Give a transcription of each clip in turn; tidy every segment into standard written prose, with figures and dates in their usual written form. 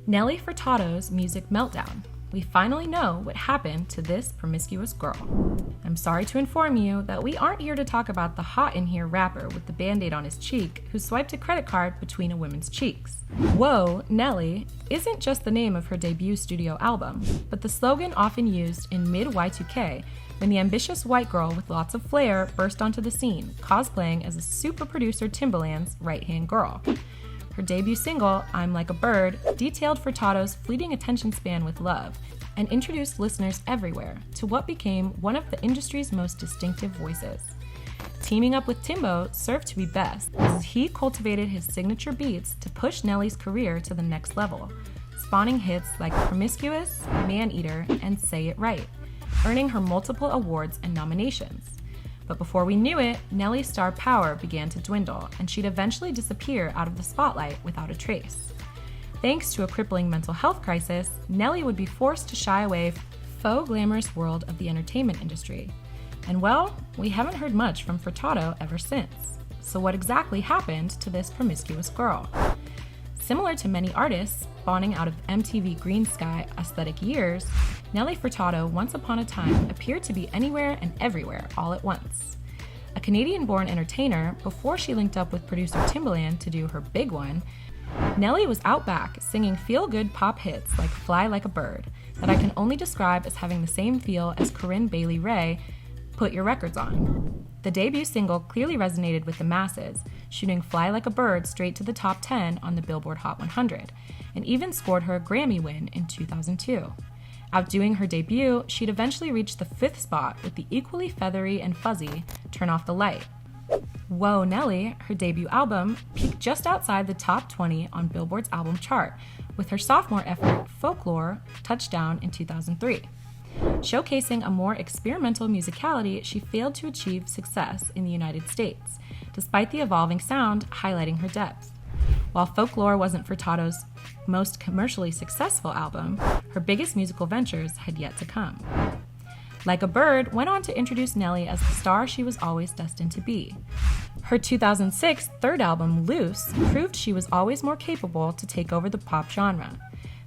Nelly Furtado's music Meltdown. We finally know what happened to this promiscuous girl. I'm sorry to inform you that we aren't here to talk about the hot in here rapper with the band-aid on his cheek who swiped a credit card between a woman's cheeks. Whoa, Nelly isn't just the name of her debut studio album, but the slogan often used in mid-Y2K when the ambitious white girl with lots of flair burst onto the scene, cosplaying as a super producer Timbaland's right-hand girl. Her debut single, I'm Like a Bird, detailed Furtado's fleeting attention span with love and introduced listeners everywhere to what became one of the industry's most distinctive voices. Teaming up with Timbo served to be best, as he cultivated his signature beats to push Nelly's career to the next level, spawning hits like Promiscuous, Maneater, and Say It Right, earning her multiple awards and nominations. But before we knew it, Nelly's star power began to dwindle, and she'd eventually disappear out of the spotlight without a trace. Thanks to a crippling mental health crisis, Nelly would be forced to shy away from the faux glamorous world of the entertainment industry. And well, we haven't heard much from Furtado ever since. So what exactly happened to this promiscuous girl? Similar to many artists spawning out of MTV Green Sky aesthetic years, Nelly Furtado once upon a time appeared to be anywhere and everywhere all at once. A Canadian-born entertainer, before she linked up with producer Timbaland to do her big one, Nelly was out back singing feel-good pop hits like Fly Like a Bird that I can only describe as having the same feel as Corinne Bailey Rae, Put Your Records On. The debut single clearly resonated with the masses, shooting Fly Like a Bird straight to the top 10 on the Billboard Hot 100, and even scored her a Grammy win in 2002. Outdoing her debut, she'd eventually reach the 5th spot with the equally feathery and fuzzy Turn Off the Light. Whoa, Nelly, her debut album, peaked just outside the top 20 on Billboard's album chart, with her sophomore effort, Folklore, touchdown in 2003. Showcasing a more experimental musicality, she failed to achieve success in the United States, despite the evolving sound highlighting her depth. While Folklore wasn't Furtado's most commercially successful album, her biggest musical ventures had yet to come. Like a Bird went on to introduce Nelly as the star she was always destined to be. Her 2006 third album, Loose, proved she was always more capable to take over the pop genre.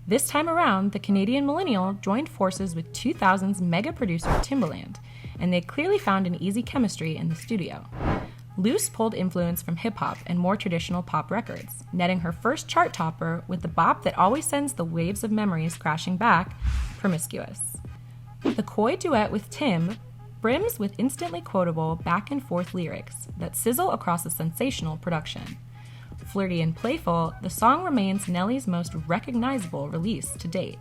This time around, the Canadian millennial joined forces with 2000's mega producer Timbaland, and they clearly found an easy chemistry in the studio. Loose pulled influence from hip-hop and more traditional pop records, netting her first chart topper with the bop that always sends the waves of memories crashing back, Promiscuous. The coy duet with Tim brims with instantly quotable back-and-forth lyrics that sizzle across a sensational production. Flirty and playful, the song remains Nelly's most recognizable release to date.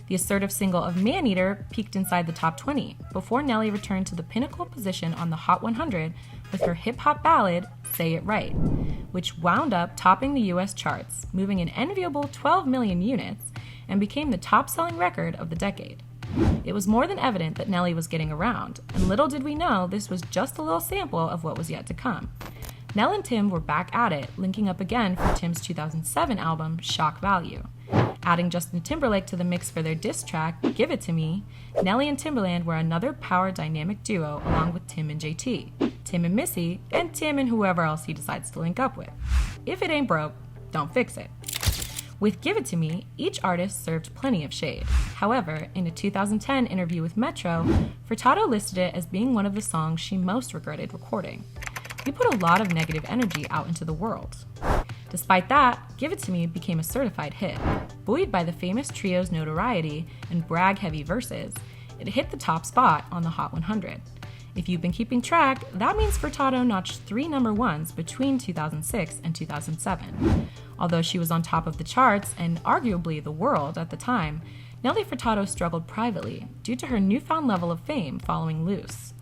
The assertive single of Maneater peaked inside the top 20 before Nelly returned to the pinnacle position on the Hot 100 with her hip-hop ballad, Say It Right, which wound up topping the US charts, moving an enviable 12 million units, and became the top-selling record of the decade. It was more than evident that Nelly was getting around, and little did we know this was just a little sample of what was yet to come. Nell and Tim were back at it, linking up again for Tim's 2007 album, Shock Value. Adding Justin Timberlake to the mix for their diss track, Give It To Me, Nelly and Timbaland were another power dynamic duo along with Tim and JT, Tim and Missy, and Tim and whoever else he decides to link up with. If it ain't broke, don't fix it. With Give It To Me, each artist served plenty of shade. However, in a 2010 interview with Metro, Furtado listed it as being one of the songs she most regretted recording. You put a lot of negative energy out into the world. Despite that, Give It To Me became a certified hit. Buoyed by the famous trio's notoriety and brag-heavy verses, it hit the top spot on the Hot 100. If you've been keeping track, that means Furtado notched 3 number ones between 2006 and 2007. Although she was on top of the charts and arguably the world at the time, Nelly Furtado struggled privately due to her newfound level of fame following Loose,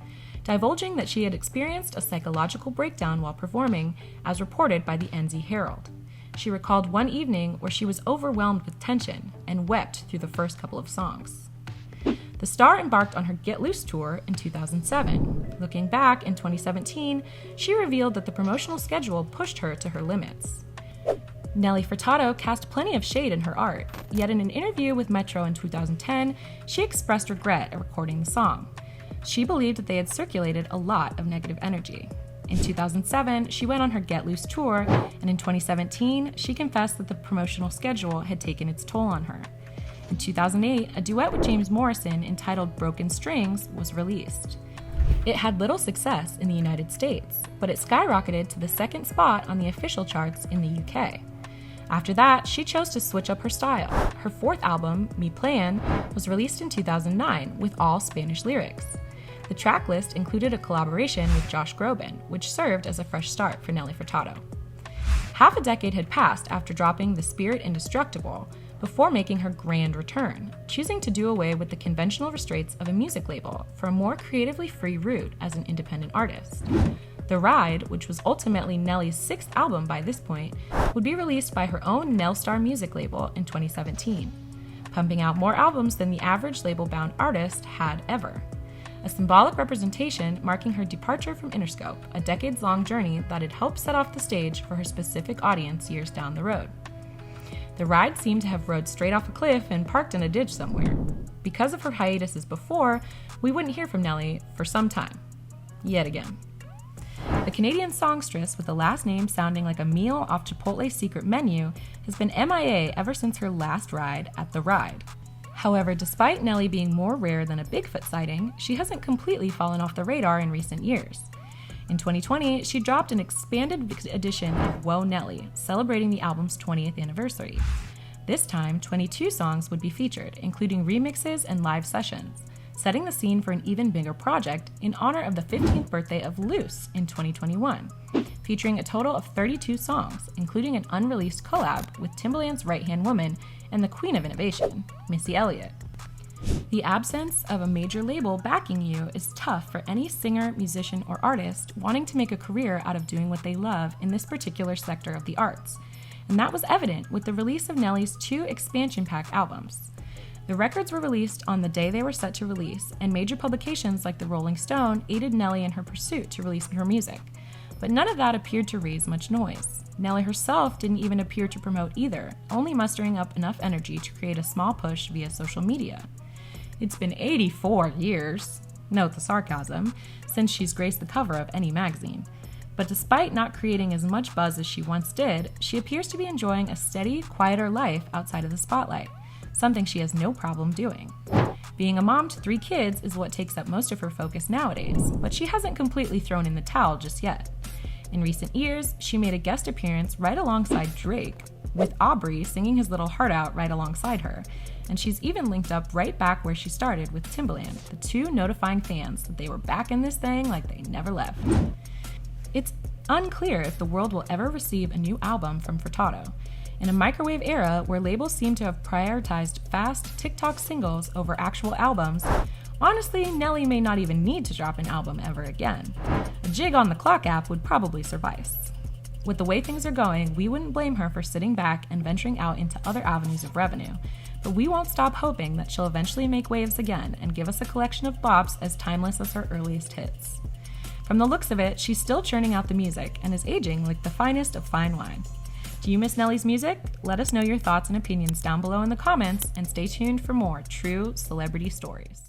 divulging that she had experienced a psychological breakdown while performing, as reported by the NZ Herald. She recalled one evening where she was overwhelmed with tension and wept through the first couple of songs. The star embarked on her Get Loose tour in 2007. Looking back in 2017, she revealed that the promotional schedule pushed her to her limits. Nelly Furtado cast plenty of shade in her art, yet in an interview with Metro in 2010, she expressed regret at recording the song. She believed that they had circulated a lot of negative energy. In 2007, she went on her Get Loose tour, and in 2017, she confessed that the promotional schedule had taken its toll on her. In 2008, a duet with James Morrison entitled Broken Strings was released. It had little success in the United States, but it skyrocketed to the second spot on the official charts in the UK. After that, she chose to switch up her style. Her fourth album, Mi Plan, was released in 2009 with all Spanish lyrics. The track list included a collaboration with Josh Groban, which served as a fresh start for Nelly Furtado. Half a decade had passed after dropping The Spirit Indestructible, before making her grand return, choosing to do away with the conventional restraints of a music label for a more creatively free route as an independent artist. The Ride, which was ultimately Nelly's sixth album by this point, would be released by her own Nelstar music label in 2017, pumping out more albums than the average label-bound artist had ever. A symbolic representation marking her departure from Interscope, a decades-long journey that had helped set off the stage for her specific audience years down the road. The Ride seemed to have rode straight off a cliff and parked in a ditch somewhere. Because of her hiatuses before, we wouldn't hear from Nelly for some time. Yet again. The Canadian songstress with the last name sounding like a meal off Chipotle's secret menu has been MIA ever since her last ride at The Ride. However, despite Nelly being more rare than a Bigfoot sighting, she hasn't completely fallen off the radar in recent years. In 2020, she dropped an expanded edition of Whoa Nelly, celebrating the album's 20th anniversary. This time, 22 songs would be featured, including remixes and live sessions, setting the scene for an even bigger project in honor of the 15th birthday of Loose in 2021, featuring a total of 32 songs, including an unreleased collab with Timbaland's right-hand woman and the queen of innovation, Missy Elliott. The absence of a major label backing you is tough for any singer, musician, or artist wanting to make a career out of doing what they love in this particular sector of the arts, and that was evident with the release of Nelly's 2 expansion pack albums. The records were released on the day they were set to release, and major publications like the Rolling Stone aided Nelly in her pursuit to release her music, but none of that appeared to raise much noise. Nelly herself didn't even appear to promote either, only mustering up enough energy to create a small push via social media. It's been 84 years, note the sarcasm, since she's graced the cover of any magazine. But despite not creating as much buzz as she once did, she appears to be enjoying a steady, quieter life outside of the spotlight, something she has no problem doing. Being a mom to 3 kids is what takes up most of her focus nowadays, but she hasn't completely thrown in the towel just yet. In recent years, she made a guest appearance right alongside Drake, with Aubrey singing his little heart out right alongside her, and she's even linked up right back where she started with Timbaland, the 2 notifying fans that they were back in this thing like they never left. It's unclear if the world will ever receive a new album from Furtado. In a microwave era where labels seem to have prioritized fast TikTok singles over actual albums, honestly, Nelly may not even need to drop an album ever again. A Jig on the Clock app would probably suffice. With the way things are going, we wouldn't blame her for sitting back and venturing out into other avenues of revenue, but we won't stop hoping that she'll eventually make waves again and give us a collection of bops as timeless as her earliest hits. From the looks of it, she's still churning out the music and is aging like the finest of fine wine. Do you miss Nelly's music? Let us know your thoughts and opinions down below in the comments, and stay tuned for more true celebrity stories.